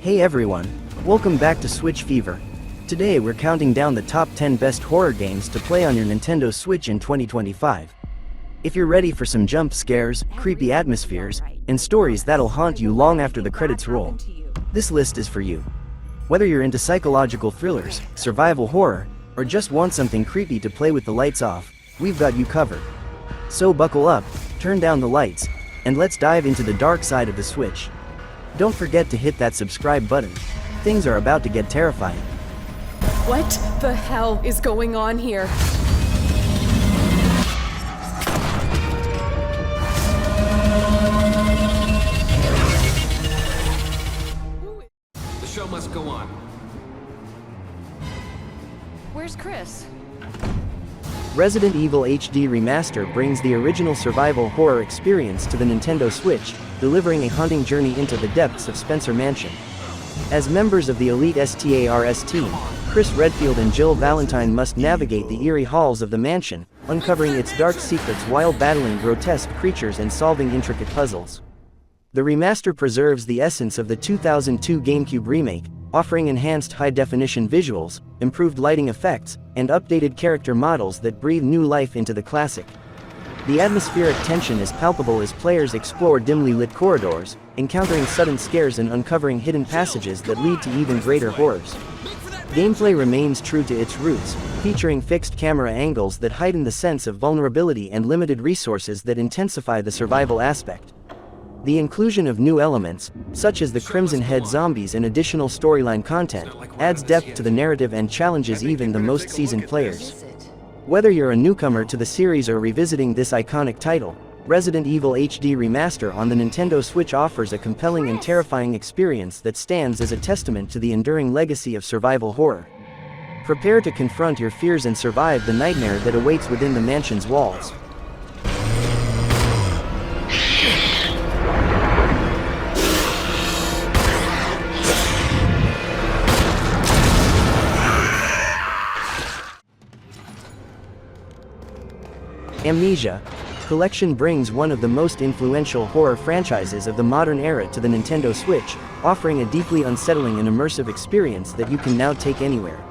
Hey everyone, welcome back to Switch Fever. Today we're counting down the top 10 best horror games to play on your Nintendo Switch in 2025. If you're ready for some jump scares, creepy atmospheres, and stories that'll haunt you long after the credits roll, this list is for you. Whether you're into psychological thrillers, survival horror, or just want something creepy to play with the lights off, we've got you covered. So buckle up, turn down the lights, and let's dive into the dark side of the Switch. Don't forget to hit that subscribe button. Things are about to get terrifying. What the hell is going on here? The show must go on. Where's Chris? Resident Evil HD Remaster brings the original survival horror experience to the Nintendo Switch, delivering a haunting journey into the depths of Spencer Mansion. As members of the elite STARS team, Chris Redfield and Jill Valentine must navigate the eerie halls of the mansion, uncovering its dark secrets while battling grotesque creatures and solving intricate puzzles. The remaster preserves the essence of the 2002 GameCube remake, offering enhanced high-definition visuals, improved lighting effects, and updated character models that breathe new life into the classic. The atmospheric tension is palpable as players explore dimly lit corridors, encountering sudden scares and uncovering hidden passages that lead to even greater horrors. Gameplay remains true to its roots, featuring fixed camera angles that heighten the sense of vulnerability and limited resources that intensify the survival aspect. The inclusion of new elements, such as the Crimson Head zombies and additional storyline content, adds depth to the narrative and challenges even the most seasoned players. Whether you're a newcomer to the series or revisiting this iconic title, Resident Evil HD Remaster on the Nintendo Switch offers a compelling and terrifying experience that stands as a testament to the enduring legacy of survival horror. Prepare to confront your fears and survive the nightmare that awaits within the mansion's walls. Amnesia Collection brings one of the most influential horror franchises of the modern era to the Nintendo Switch, offering a deeply unsettling and immersive experience that you can now take anywhere.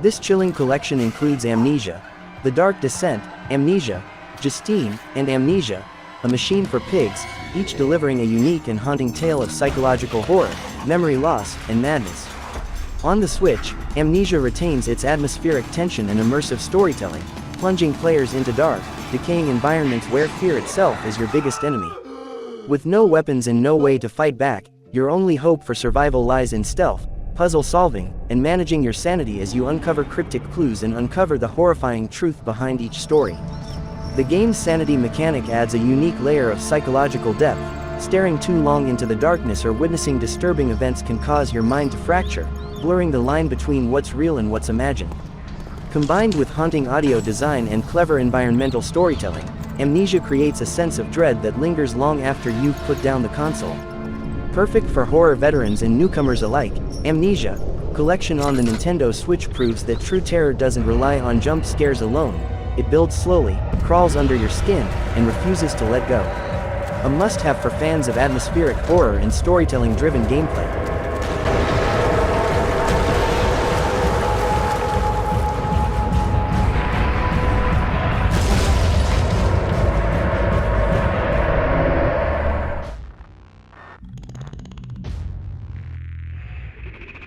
This chilling collection includes Amnesia, The Dark Descent, Amnesia, Justine, and Amnesia, A Machine for Pigs, each delivering a unique and haunting tale of psychological horror, memory loss, and madness. On the Switch, Amnesia retains its atmospheric tension and immersive storytelling, plunging players into dark, decaying environments where fear itself is your biggest enemy. With no weapons and no way to fight back, your only hope for survival lies in stealth, puzzle solving, and managing your sanity as you uncover cryptic clues and uncover the horrifying truth behind each story. The game's sanity mechanic adds a unique layer of psychological depth. Staring too long into the darkness or witnessing disturbing events can cause your mind to fracture, blurring the line between what's real and what's imagined. Combined with haunting audio design and clever environmental storytelling, Amnesia creates a sense of dread that lingers long after you've put down the console. Perfect for horror veterans and newcomers alike, Amnesia Collection on the Nintendo Switch proves that true terror doesn't rely on jump scares alone. It builds slowly, crawls under your skin, and refuses to let go. A must-have for fans of atmospheric horror and storytelling-driven gameplay.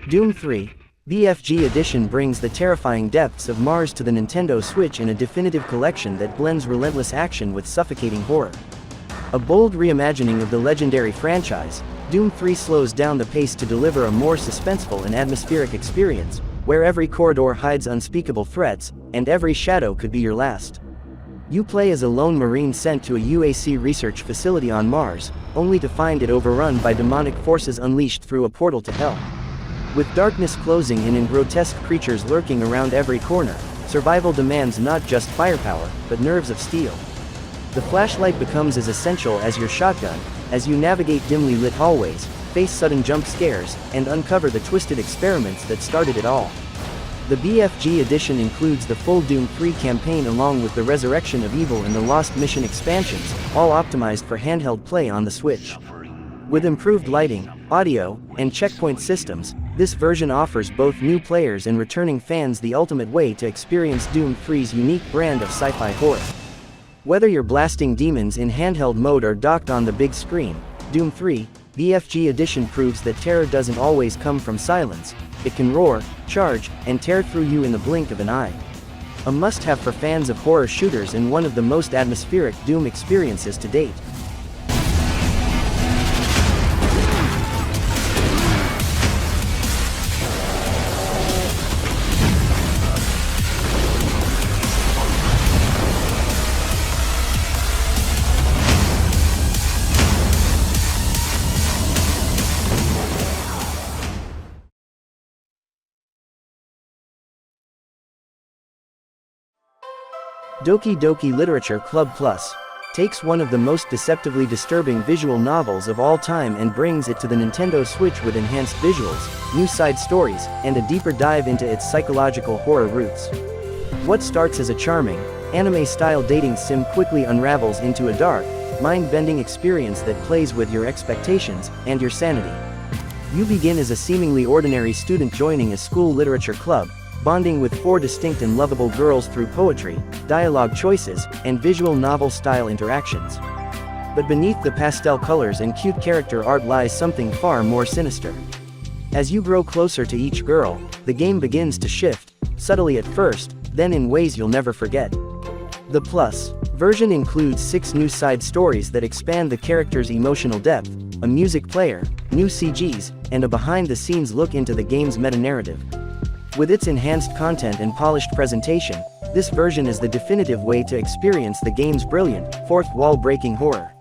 Doom 3, BFG Edition brings the terrifying depths of Mars to the Nintendo Switch in a definitive collection that blends relentless action with suffocating horror. A bold reimagining of the legendary franchise, Doom 3 slows down the pace to deliver a more suspenseful and atmospheric experience, where every corridor hides unspeakable threats, and every shadow could be your last. You play as a lone Marine sent to a UAC research facility on Mars, only to find it overrun by demonic forces unleashed through a portal to hell. With darkness closing in and grotesque creatures lurking around every corner, survival demands not just firepower, but nerves of steel. The flashlight becomes as essential as your shotgun, as you navigate dimly lit hallways, face sudden jump scares, and uncover the twisted experiments that started it all. The BFG Edition includes the full Doom 3 campaign along with the Resurrection of Evil and the Lost Mission expansions, all optimized for handheld play on the Switch. With improved lighting, audio, and checkpoint systems, this version offers both new players and returning fans the ultimate way to experience Doom 3's unique brand of sci-fi horror. Whether you're blasting demons in handheld mode or docked on the big screen, Doom 3, BFG Edition proves that terror doesn't always come from silence. It can roar, charge, and tear through you in the blink of an eye. A must-have for fans of horror shooters and one of the most atmospheric Doom experiences to date. Doki Doki Literature Club Plus takes one of the most deceptively disturbing visual novels of all time and brings it to the Nintendo Switch with enhanced visuals, new side stories, and a deeper dive into its psychological horror roots. What starts as a charming, anime-style dating sim quickly unravels into a dark, mind-bending experience that plays with your expectations and your sanity. You begin as a seemingly ordinary student joining a school literature club, bonding with 4 distinct and lovable girls through poetry, dialogue choices, and visual novel-style interactions. But beneath the pastel colors and cute character art lies something far more sinister. As you grow closer to each girl, the game begins to shift, subtly at first, then in ways you'll never forget. The Plus version includes 6 new side stories that expand the character's emotional depth, a music player, new CGs, and a behind-the-scenes look into the game's meta-narrative. With its enhanced content and polished presentation, this version is the definitive way to experience the game's brilliant, fourth-wall-breaking horror.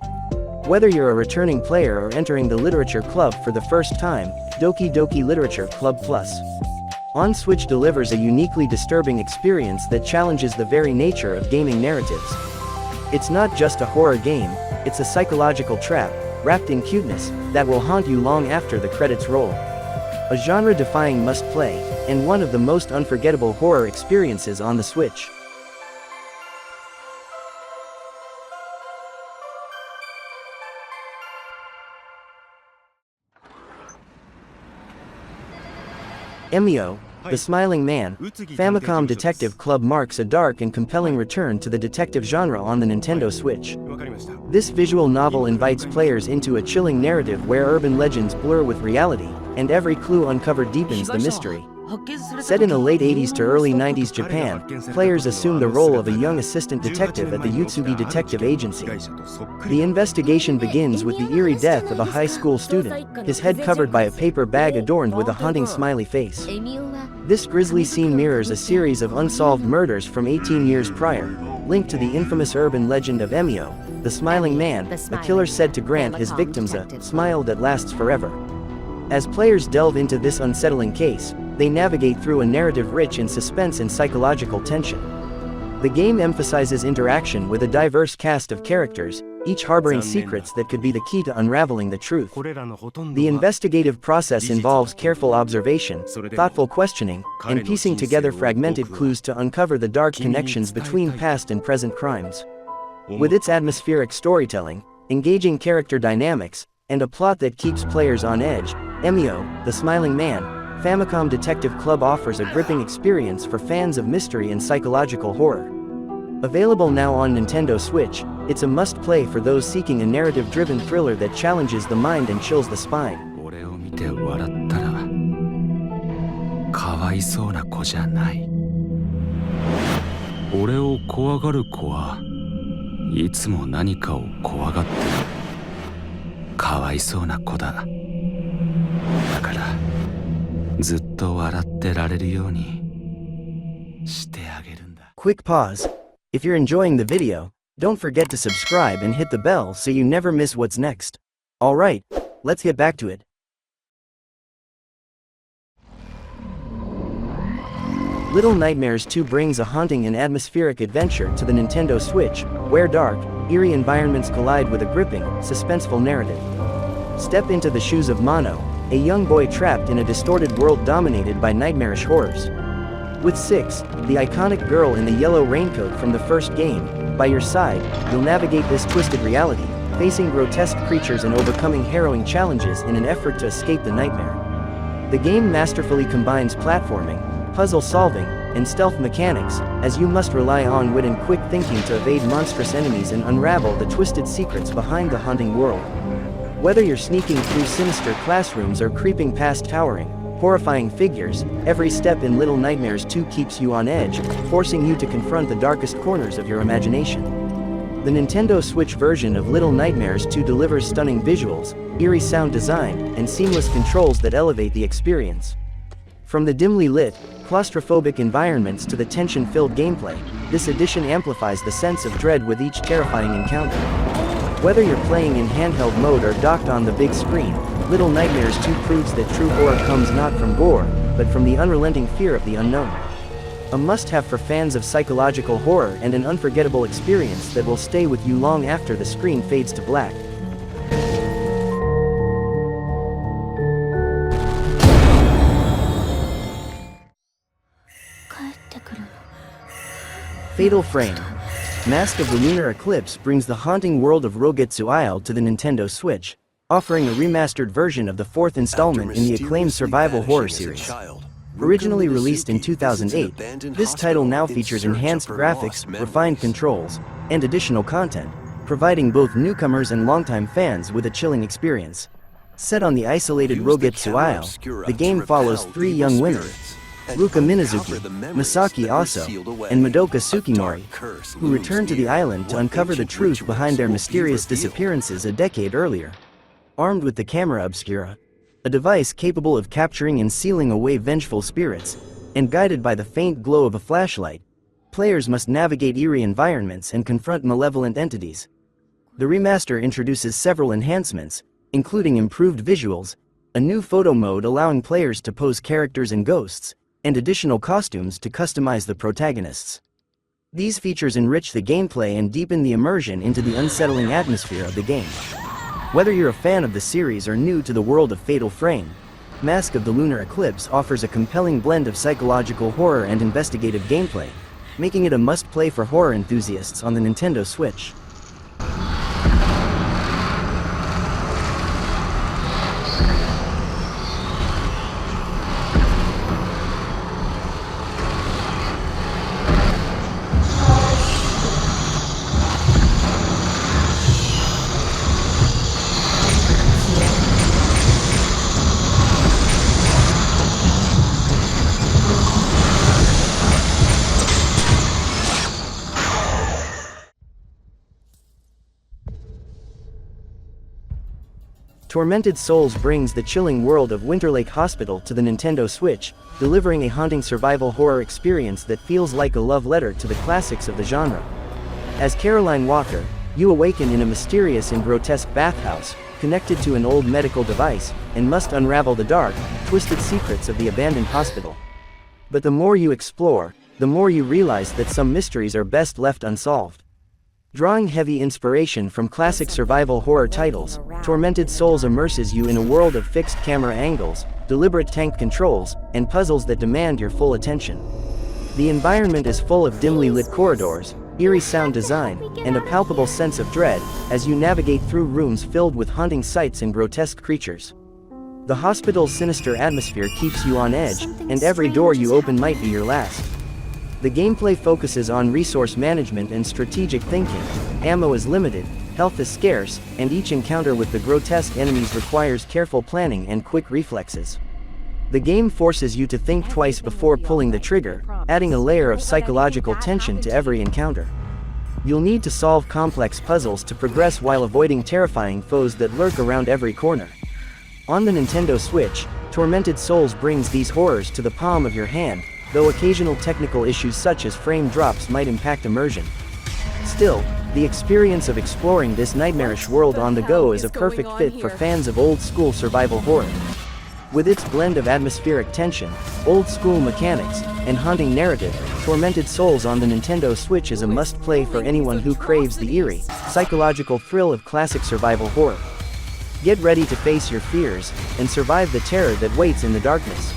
Whether you're a returning player or entering the literature club for the first time, Doki Doki Literature Club Plus on Switch delivers a uniquely disturbing experience that challenges the very nature of gaming narratives. It's not just a horror game, it's a psychological trap, wrapped in cuteness, that will haunt you long after the credits roll. A genre-defying must-play, and one of the most unforgettable horror experiences on the Switch. Emio, the Smiling Man, Famicom Detective Club marks a dark and compelling return to the detective genre on the Nintendo Switch. This visual novel invites players into a chilling narrative where urban legends blur with reality, and every clue uncovered deepens the mystery. Set in the late 80s to early 90s Japan, players assume the role of a young assistant detective at the Yutsugi Detective Agency. The investigation begins with the eerie death of a high school student, his head covered by a paper bag adorned with a haunting smiley face. This grisly scene mirrors a series of unsolved murders from 18 years prior, linked to the infamous urban legend of Emio, the Smiling Man, a killer said to grant his victims a smile that lasts forever. As players delve into this unsettling case, they navigate through a narrative rich in suspense and psychological tension. The game emphasizes interaction with a diverse cast of characters, each harboring secrets that could be the key to unraveling the truth. The investigative process involves careful observation, thoughtful questioning, and piecing together fragmented clues to uncover the dark connections between past and present crimes. With its atmospheric storytelling, engaging character dynamics, and a plot that keeps players on edge, Emio, the Smiling Man, Famicom Detective Club offers a gripping experience for fans of mystery and psychological horror. Available now on Nintendo Switch, it's a must-play for those seeking a narrative-driven thriller that challenges the mind and chills the spine. 俺を見て笑ったらかわいそうな子じゃない。俺を怖がる子はいつも何かを怖がってる。かわいそうな子だ。だからずっと笑ってられるようにしてあげるんだ。 Quick pause. If you're enjoying the video, don't forget to subscribe and hit the bell so you never miss what's next. Alright, let's get back to it. Little Nightmares 2 brings a haunting and atmospheric adventure to the Nintendo Switch, where dark, eerie environments collide with a gripping, suspenseful narrative. Step into the shoes of Mono, a young boy trapped in a distorted world dominated by nightmarish horrors. With Six, the iconic girl in the yellow raincoat from the first game, by your side, you'll navigate this twisted reality, facing grotesque creatures and overcoming harrowing challenges in an effort to escape the nightmare. The game masterfully combines platforming, puzzle solving, and stealth mechanics, as you must rely on wit and quick thinking to evade monstrous enemies and unravel the twisted secrets behind the haunting world. Whether you're sneaking through sinister classrooms or creeping past towering, horrifying figures, every step in Little Nightmares 2 keeps you on edge, forcing you to confront the darkest corners of your imagination. The Nintendo Switch version of Little Nightmares 2 delivers stunning visuals, eerie sound design, and seamless controls that elevate the experience. From the dimly lit, claustrophobic environments to the tension-filled gameplay, this edition amplifies the sense of dread with each terrifying encounter. Whether you're playing in handheld mode or docked on the big screen, Little Nightmares 2 proves that true horror comes not from gore, but from the unrelenting fear of the unknown. A must-have for fans of psychological horror and an unforgettable experience that will stay with you long after the screen fades to black. Fatal Frame. Mask of the Lunar Eclipse brings the haunting world of Rogetsu Isle to the Nintendo Switch, offering a remastered version of the fourth installment in the acclaimed survival horror series. Originally released in 2008, this title now features enhanced graphics, refined controls, and additional content, providing both newcomers and longtime fans with a chilling experience. Set on the isolated Rogetsu Isle, the game follows three young women, Ruka Minazuki, Masaki Aso, and Madoka Tsukimori, who return to the island to uncover the truth behind their mysterious disappearances a decade earlier. Armed with the camera obscura, a device capable of capturing and sealing away vengeful spirits, and guided by the faint glow of a flashlight, players must navigate eerie environments and confront malevolent entities. The remaster introduces several enhancements, including improved visuals, a new photo mode allowing players to pose characters and ghosts, and additional costumes to customize the protagonists. These features enrich the gameplay and deepen the immersion into the unsettling atmosphere of the game. Whether you're a fan of the series or new to the world of Fatal Frame, Mask of the Lunar Eclipse offers a compelling blend of psychological horror and investigative gameplay, making it a must-play for horror enthusiasts on the Nintendo Switch. Tormented Souls brings the chilling world of Winterlake Hospital to the Nintendo Switch, delivering a haunting survival horror experience that feels like a love letter to the classics of the genre. As Caroline Walker, you awaken in a mysterious and grotesque bathhouse, connected to an old medical device, and must unravel the dark, twisted secrets of the abandoned hospital. But the more you explore, the more you realize that some mysteries are best left unsolved. Drawing heavy inspiration from classic survival horror titles, Tormented Souls immerses you in a world of fixed camera angles, deliberate tank controls, and puzzles that demand your full attention. The environment is full of dimly lit corridors, eerie sound design, and a palpable sense of dread, as you navigate through rooms filled with haunting sights and grotesque creatures. The hospital's sinister atmosphere keeps you on edge, and every door you open might be your last. The gameplay focuses on resource management and strategic thinking. Ammo is limited, health is scarce, and each encounter with the grotesque enemies requires careful planning and quick reflexes. The game forces you to think twice before pulling the trigger, adding a layer of psychological tension to every encounter. You'll need to solve complex puzzles to progress while avoiding terrifying foes that lurk around every corner. On the Nintendo Switch, Tormented Souls brings these horrors to the palm of your hand, though occasional technical issues such as frame drops might impact immersion. Still, the experience of exploring this nightmarish world on the go is a perfect fit for fans of old-school survival horror. With its blend of atmospheric tension, old-school mechanics, and haunting narrative, Tormented Souls on the Nintendo Switch is a must-play for anyone who craves the eerie, psychological thrill of classic survival horror. Get ready to face your fears, and survive the terror that waits in the darkness.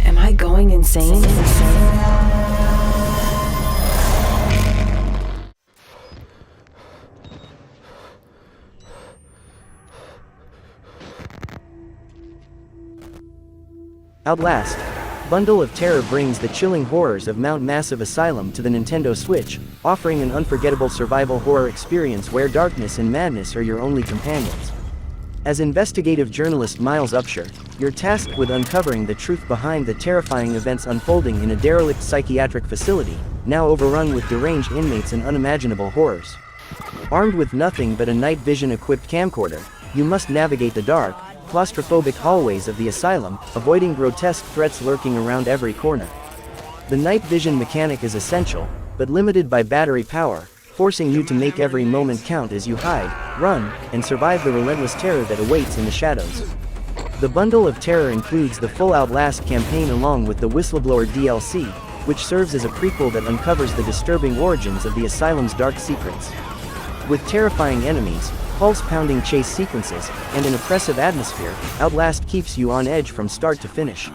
Am I going insane? Outlast. Bundle of Terror brings the chilling horrors of Mount Massive Asylum to the Nintendo Switch, offering an unforgettable survival horror experience where darkness and madness are your only companions. As investigative journalist Miles Upshur, you're tasked with uncovering the truth behind the terrifying events unfolding in a derelict psychiatric facility, now overrun with deranged inmates and unimaginable horrors. Armed with nothing but a night vision-equipped camcorder, you must navigate the dark, claustrophobic hallways of the asylum, avoiding grotesque threats lurking around every corner. The night vision mechanic is essential, but limited by battery power, forcing you to make every moment count as you hide, run, and survive the relentless terror that awaits in the shadows. The Bundle of Terror includes the full Outlast campaign along with the Whistleblower DLC, which serves as a prequel that uncovers the disturbing origins of the asylum's dark secrets. With terrifying enemies, pulse-pounding chase sequences, and an oppressive atmosphere, Outlast keeps you on edge from start to finish.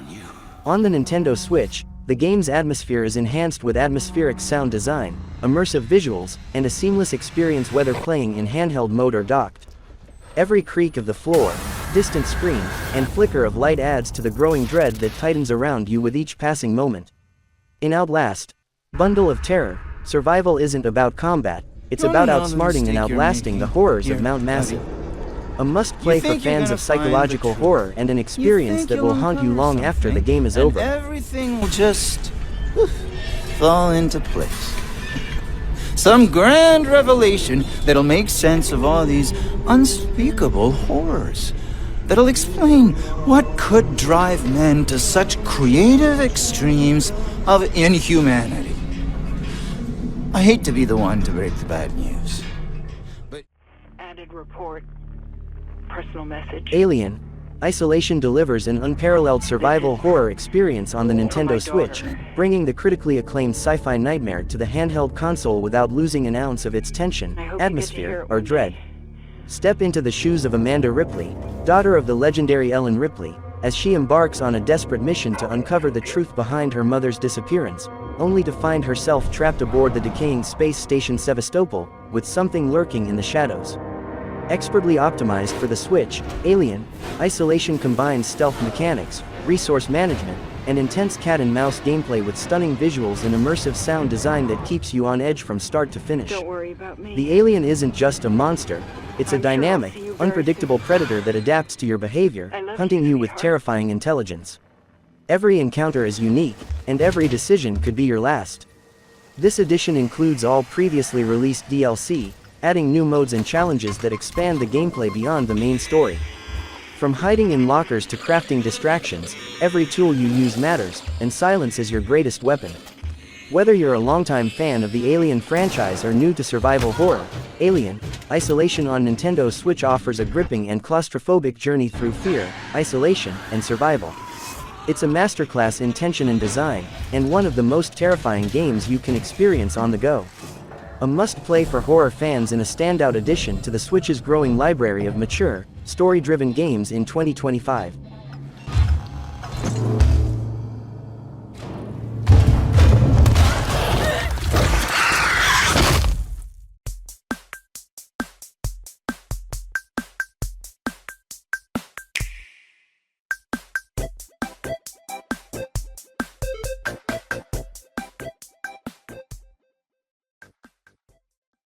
On the Nintendo Switch, the game's atmosphere is enhanced with atmospheric sound design, immersive visuals, and a seamless experience whether playing in handheld mode or docked. Every creak of the floor, distant scream, and flicker of light adds to the growing dread that tightens around you with each passing moment. In Outlast, Bundle of Terror, survival isn't about combat, it's about outsmarting and outlasting the horrors of Mount Massive. A must-play for fans of psychological horror and an experience that will haunt you long after the game is over. Everything will just fall into place. Some grand revelation that'll make sense of all these unspeakable horrors. That'll explain what could drive men to such creative extremes of inhumanity. I hate to be the one to break the bad news, but... Added report. Personal message. Alien. Isolation delivers an unparalleled survival horror experience on the Nintendo Switch, bringing the critically acclaimed sci-fi nightmare to the handheld console without losing an ounce of its tension, atmosphere, or dread. Step into the shoes of Amanda Ripley, daughter of the legendary Ellen Ripley, as she embarks on a desperate mission to uncover the truth behind her mother's disappearance, only to find herself trapped aboard the decaying space station Sevastopol, with something lurking in the shadows. Expertly optimized for the Switch, Alien, Isolation combines stealth mechanics, resource management, and intense cat-and-mouse gameplay with stunning visuals and immersive sound design that keeps you on edge from start to finish. Don't worry about me. The alien isn't just a monster, it's a dynamic, unpredictable predator that adapts to your behavior, hunting you with terrifying intelligence. Every encounter is unique, and every decision could be your last. This edition includes all previously released DLC, adding new modes and challenges that expand the gameplay beyond the main story. From hiding in lockers to crafting distractions, every tool you use matters, and silence is your greatest weapon. Whether you're a longtime fan of the Alien franchise or new to survival horror, Alien, Isolation on Nintendo Switch offers a gripping and claustrophobic journey through fear, isolation, and survival. It's a masterclass in tension and design, and one of the most terrifying games you can experience on the go. A must-play for horror fans and a standout addition to the Switch's growing library of mature, story-driven games in 2025.